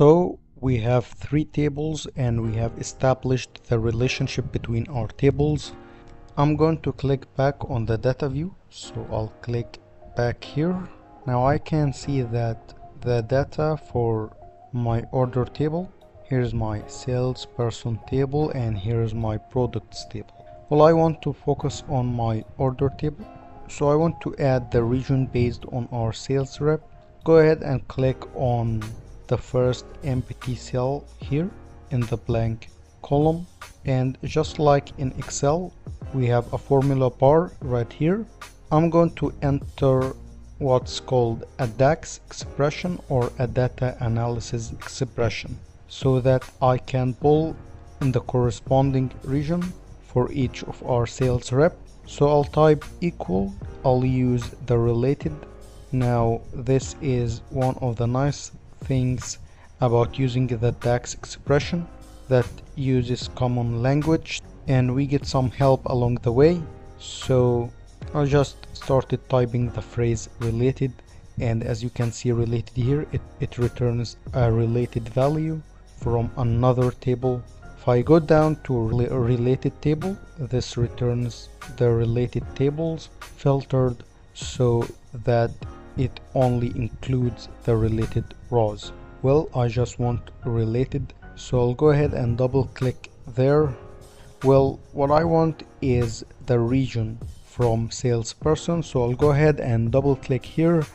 So we have three tables and we have established the relationship between our tables. I'm going to click back on the data view, so I'll click back here. Now I can see that the data for my order table, here's my salesperson table, and here's my products table. Well, I want to focus on my order table, so I want to add the region based on our sales rep. Go ahead and click on the first empty cell here in the blank column, and just like in Excel, we have a formula bar right here. I'm going to enter what's called a DAX expression or a data analysis expression so that I can pull in the corresponding region for each of our sales rep. So I'll type equal, I'll use the related. Now this is one of the nice things about using the DAX expression, that uses common language and we get some help along the way. So I just started typing the phrase related, and as you can see related here, it returns a related value from another table. If I go down to a related table, this returns the related tables filtered so that it only includes the related rows. Well, I just want related, so I'll go ahead and double click there. Well, what I want is the region from salesperson, so I'll go ahead and double click here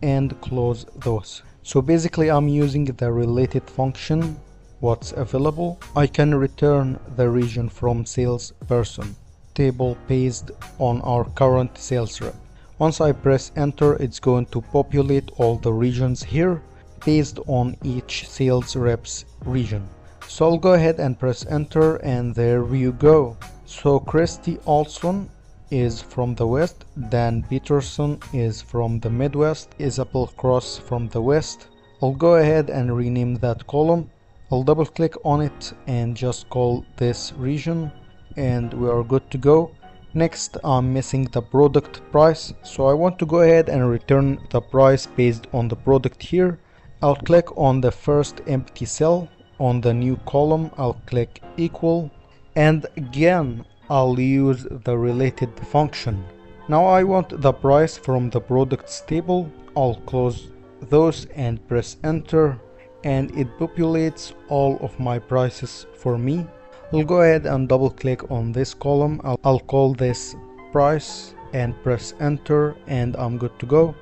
and close those. So basically I'm using the related function. What's available, I can return the region from salesperson table based on our current sales rep. Once I press enter, it's going to populate all the regions here based on each sales rep's region. So I'll go ahead and press enter, and there you go. So Christy Olson is from the west, Dan Peterson is from the Midwest, Isabel Cross from the west. I'll go ahead and rename that column. I'll double click on it and just call this region, and we are good to go. Next, I'm missing the product price, so I want to go ahead and return the price based on the product here. I'll click on the first empty cell. On the new column, I'll click equal, and again I'll use the related function. Now I want the price from the products table. I'll close those and press enter, and it populates all of my prices for me. I'll go ahead and double click on this column. I'll call this price and press enter, and I'm good to go.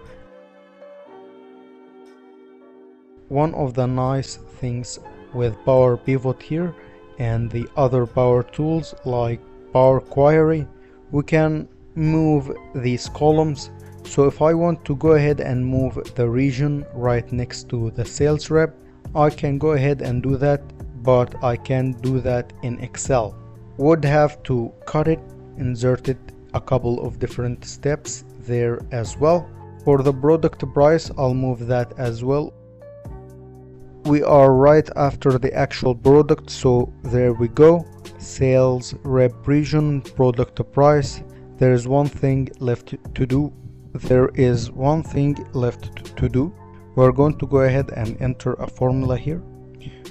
One of the nice things with Power Pivot here and the other power tools like Power Query, we can move these columns. So if I want to go ahead and move the region right next to the sales rep, I can go ahead and do that, but I can't do that in Excel. Would have to cut it, insert it a couple of different steps there as well. For the product price, I'll move that as well. We are right after the actual product, so there we go. Sales rep region, product price. There is one thing left to do. We're going to go ahead and enter a formula here.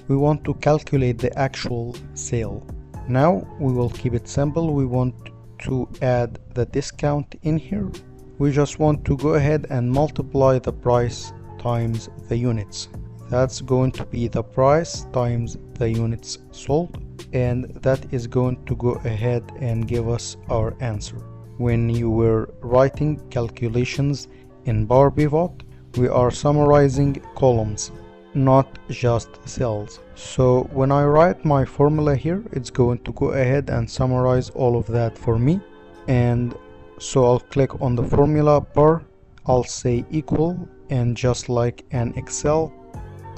We want to calculate the actual sale. Now we will keep it simple. We want to add the discount in here. We just want to go ahead and multiply the price times the units. That's going to be the price times the units sold, and that is going to go ahead and give us our answer. When you were writing calculations in Power Pivot, we are summarizing columns, not just cells. So when I write my formula here, it's going to go ahead and summarize all of that for me. And so I'll click on the formula bar, I'll say equal, and just like an Excel,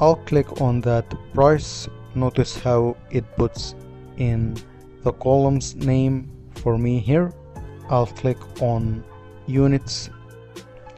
I'll click on that price. Notice how it puts in the column's name for me here. I'll click on units.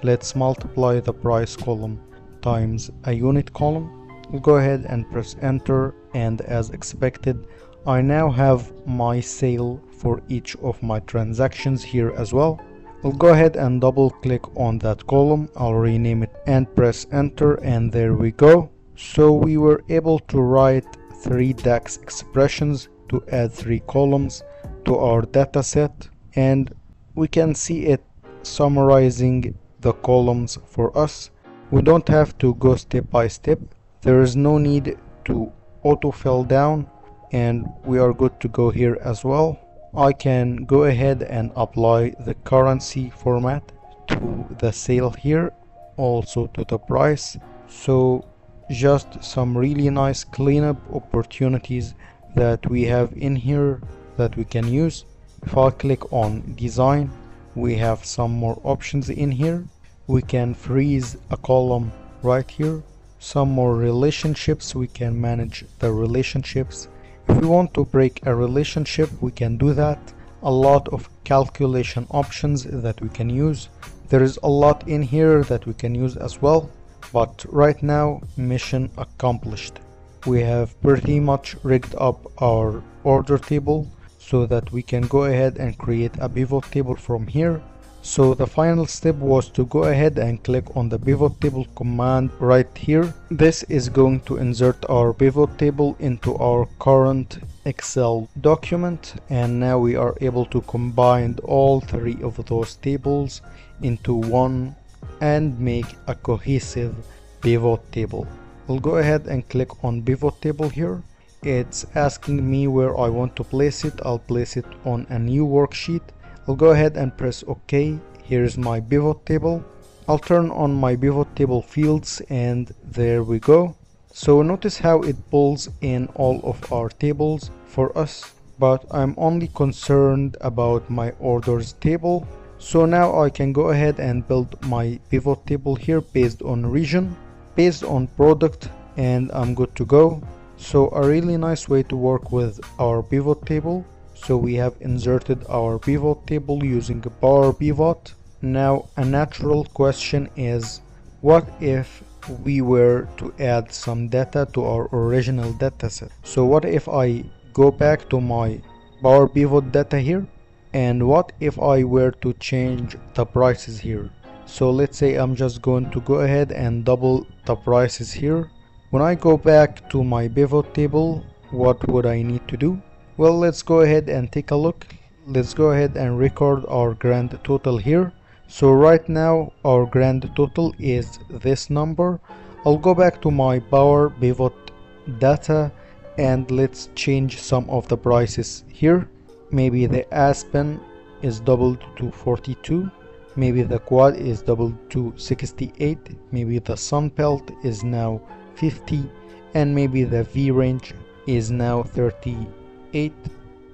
Let's multiply the price column times a unit column. We'll go ahead and press enter, and as expected, I now have my sale for each of my transactions here as well. I'll go ahead and double click on that column. I'll rename it and press enter, and there we go. So we were able to write 3 DAX expressions to add 3 columns to our dataset, and we can see it summarizing the columns for us. We don't have to go step by step. There is no need to autofill down, and we are good to go here as well. I can go ahead and apply the currency format to the sale here, also to the price. So just some really nice cleanup opportunities that we have in here that we can use. If I click on design, we have some more options in here. We can freeze a column right here. Some more relationships, we can manage the relationships. If we want to break a relationship, we can do that. A lot of calculation options that we can use. There is a lot in here that we can use as well, but right now, mission accomplished. We have pretty much rigged up our order table so that we can go ahead and create a pivot table from here. So the final step was to go ahead and click on the pivot table command right here. This is going to insert our pivot table into our current Excel document, and now we are able to combine all 3 of those tables into one and make a cohesive pivot table. We'll go ahead and click on pivot table here. It's asking me where I want to place it. I'll place it on a new worksheet. I'll go ahead and press OK. Here's my pivot table. I'll turn on my pivot table fields, and there we go. So notice how it pulls in all of our tables for us, but I'm only concerned about my orders table. So now I can go ahead and build my pivot table here based on region, based on product, and I'm good to go. So a really nice way to work with our pivot table. So we have inserted our pivot table using a Power Pivot. Now a natural question is, what if we were to add some data to our original dataset? So what if I go back to my Power Pivot data here, and what if I were to change the prices here? So let's say I'm just going to go ahead and double the prices here. When I go back to my pivot table, what would I need to do? Well, let's go ahead and take a look. Let's go ahead and record our grand total here. So right now our grand total is this number. I'll go back to my Power Pivot data and let's change some of the prices here. Maybe the Aspen is doubled to 42. Maybe the Quad is doubled to 68. Maybe the Sunbelt is now 50. And maybe the V range is now 38.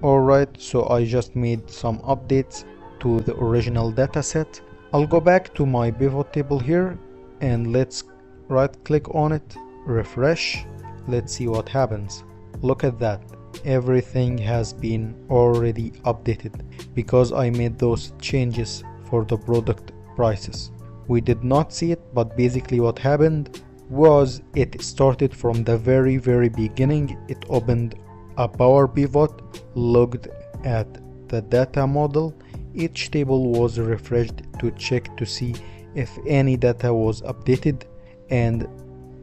Alright, so I just made some updates to the original dataset. I'll go back to my pivot table here and let's right click on it, refresh. Let's see what happens. Look at that. Everything has been already updated because I made those changes for the product prices. We did not see it, but basically what happened was it started from the very beginning. It opened a Power Pivot, looked at the data model. Each table was refreshed to check to see if any data was updated, and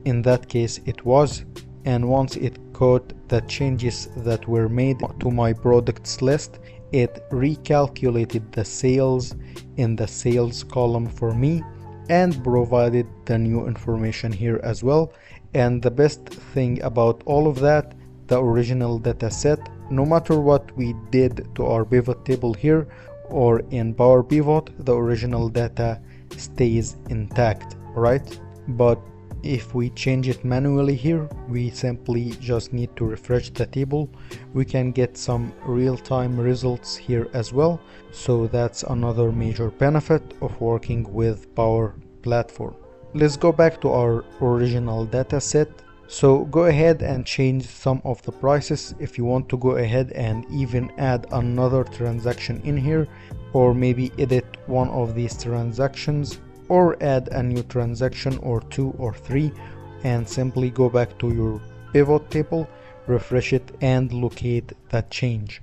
in that case it was. And once it caught the changes that were made to my products list, it recalculated the sales in the sales column for me and provided the new information here as well. And the best thing about all of that, the original data set, no matter what we did to our pivot table here or in Power Pivot, the original data stays intact, right? But if we change it manually here, we simply just need to refresh the table. We can get some real-time results here as well. So that's another major benefit of working with Power Platform. Let's go back to our original data set. So go ahead and change some of the prices. If you want to go ahead and even add another transaction in here, or maybe edit one of these transactions, or add a new transaction or 2 or 3, and simply go back to your pivot table, refresh it and locate that change.